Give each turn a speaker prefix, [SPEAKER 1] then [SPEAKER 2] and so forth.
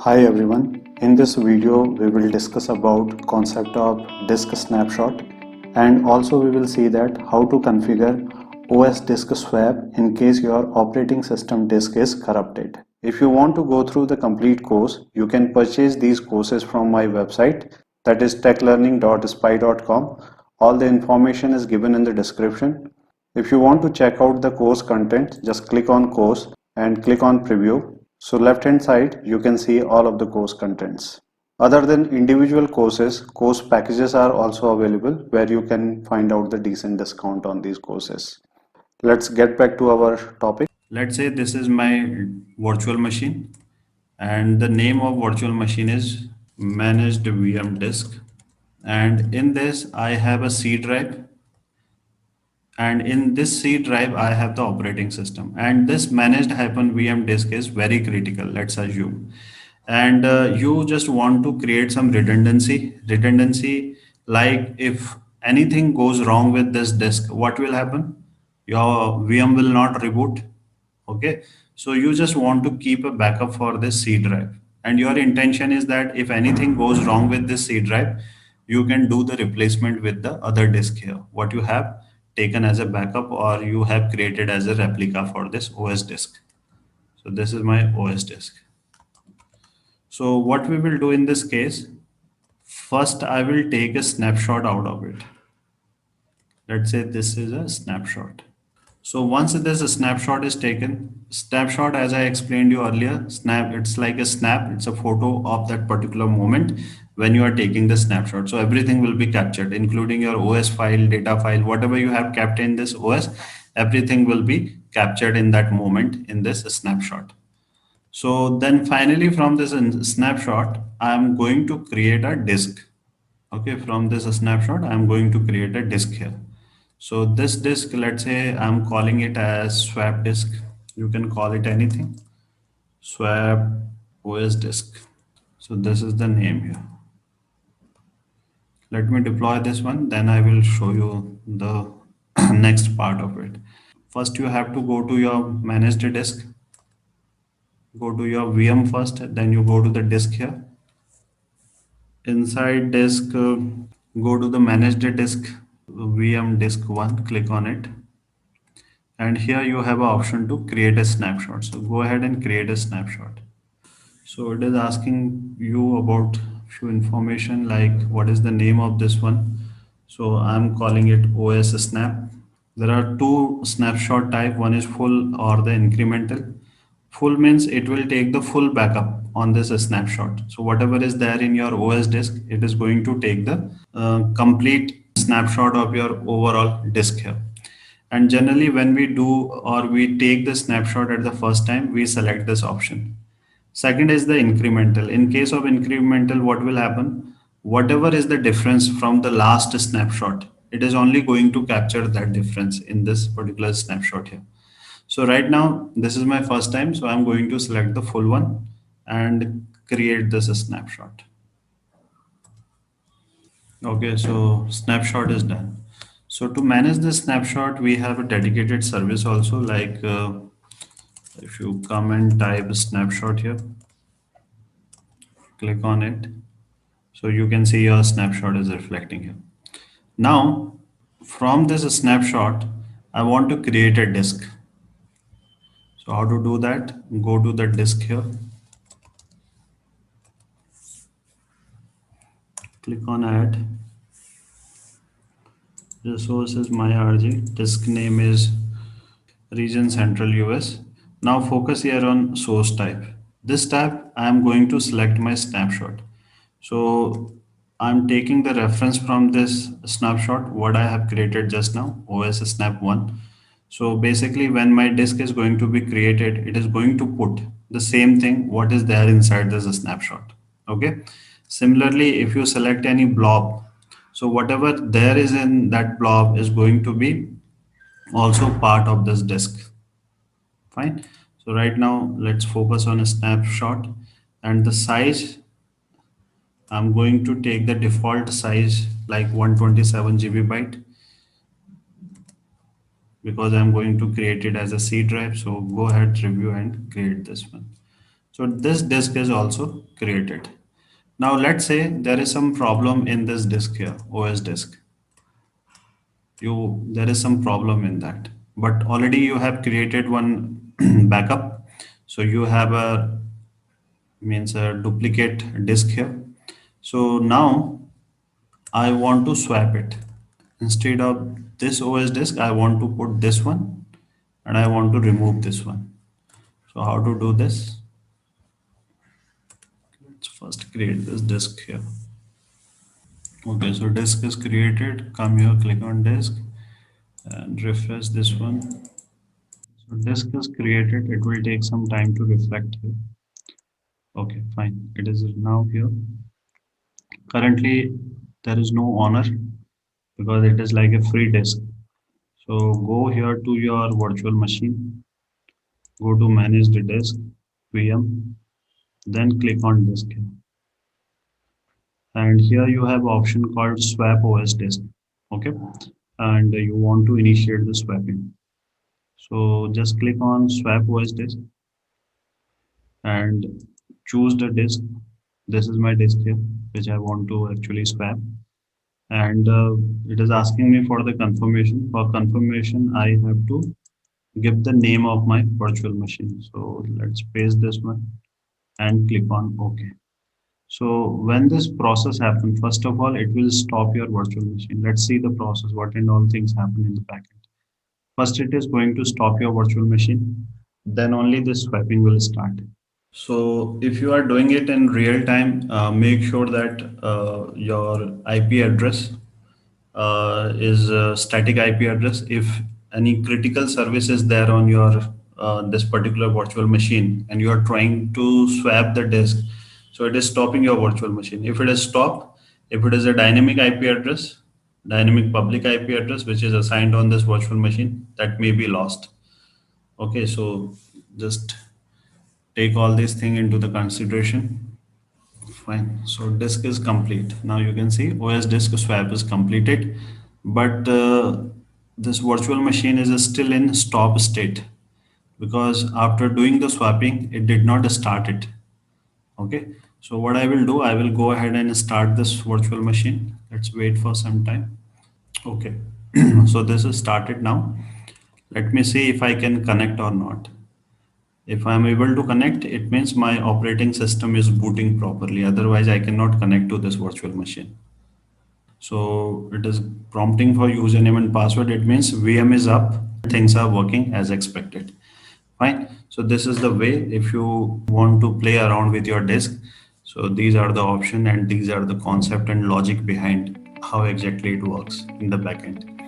[SPEAKER 1] Hi everyone. In this video we will discuss about concept of disk snapshot, and also we will see that how to configure OS disk swap in case your operating system disk is corrupted. If you want to go through the complete course, you can purchase these courses from my website, that is techlearning.spy.com. All the information is given in the description. If you want to check out the course content, just click on course and click on preview. So left hand side you can see all of the course contents. Other than individual courses, course packages are also available where you can find out the decent discount on these courses. Let's get back to our topic.
[SPEAKER 2] Let's say this is my virtual machine and the name of virtual machine is managed VM disk, and in this I have a C drive, and in this C drive I have the operating system, and this managed hyphen VM disk is very critical, let's assume. And you just want to create some redundancy, like if anything goes wrong with this disk, what will happen? Your VM will not reboot. Okay, so you just want to keep a backup for this C drive, and your intention is that if anything goes wrong with this C drive, you can do the replacement with the other disk here, what you have taken as a backup or you have created as a replica for this OS disk. So this is my OS disk. So what we will do in this case, first I will take a snapshot out of it. Let's say this is a snapshot. So once this snapshot is taken, snapshot, as I explained you earlier, it's like a snap, it's a photo of that particular moment when you are taking the snapshot. So everything will be captured, including your OS file, data file, whatever you have kept in this OS, everything will be captured in that moment in this snapshot. So then finally from this snapshot, I'm going to create a disk. Okay, from this snapshot, I'm going to create a disk here. So this disk, let's say I'm calling it as swap disk. You can call it anything. Swap OS disk. So this is the name here. Let me deploy this one, then I will show you the next part of it. First, you have to go to your managed disk. Go to your VM first, then you go to the disk here. Inside disk, go to the managed disk, VM disk 1, click on it. And here you have an option to create a snapshot. So go ahead and create a snapshot. So it is asking you about few information like what is the name of this one. So I'm calling it OS snap. There are two snapshot type. One is full or the incremental. Full means it will take the full backup on this snapshot. So whatever is there in your OS disk, it is going to take the complete snapshot of your overall disk here. And generally when we do or we take the snapshot at the first time, we select this option. Second is the incremental. In case of incremental, what will happen? Whatever is the difference from the last snapshot, it is only going to capture that difference in this particular snapshot here. So right now, this is my first time, so I'm going to select the full one and create this snapshot. Okay, so snapshot is done. So to manage this snapshot, we have a dedicated service also, like if you come and type snapshot here, click on it. So you can see your snapshot is reflecting here. Now, from this snapshot, I want to create a disk. So how to do that? Go to the disk here, click on add. The source is my RG, disk name is region central US. Now focus here on source type. This tab, I am going to select my snapshot. So I'm taking the reference from this snapshot, what I have created just now, OS snap 1. So basically when my disk is going to be created, it is going to put the same thing what is there inside this snapshot. Okay. Similarly, if you select any blob, so whatever there is in that blob is going to be also part of this disk. Fine. So right now let's focus on a snapshot, and the size, I'm going to take the default size like 127 GB byte because I'm going to create it as a C drive. So go ahead, review and create this one. So this disk is also created. Now let's say there is some problem in this disk here, OS disk. There is some problem in that, but already you have created one backup. So you have a means a duplicate disk here. So now I want to swap it. Instead of this OS disk, I want to put this one and I want to remove this one. So how to do this? Let's first create this disk here. Okay, so disk is created. Come here, click on disk and refresh this one. So disk is created. It will take some time to reflect here. Okay, fine. It is now here. Currently, there is no owner because it is like a free disk. So go here to your virtual machine, go to manage the disk, VM, then click on disk here. And here you have option called swap OS disk. Okay, and you want to initiate the swapping. So just click on swap OS disk and choose the disk. This is my disk here, which I want to actually swap. And it is asking me for the confirmation. For confirmation, I have to give the name of my virtual machine. So let's paste this one and click on OK. So when this process happens, first of all, it will stop your virtual machine. Let's see the process, what and all things happen in the backend. First, it is going to stop your virtual machine. Then only this swapping will start. So if you are doing it in real time, make sure that your IP address is a static IP address. If any critical service is there on your this particular virtual machine and you are trying to swap the disk, so it is stopping your virtual machine. If it is stopped, if it is a dynamic IP address, dynamic public IP address which is assigned on this virtual machine, that may be lost. Okay, so just take all these things into the consideration. Fine. So disk is complete. Now you can see OS disk swap is completed, but this virtual machine is still in stop state because after doing the swapping, it did not start it. Okay. So what I will do, I will go ahead and start this virtual machine. Let's wait for some time. Okay. So this is started now. Let me see if I can connect or not. If I'm able to connect, it means my operating system is booting properly. Otherwise, I cannot connect to this virtual machine. So it is prompting for username and password. It means VM is up. Things are working as expected. Fine. So this is the way if you want to play around with your disk. So these are the option and these are the concept and logic behind how exactly it works in the backend.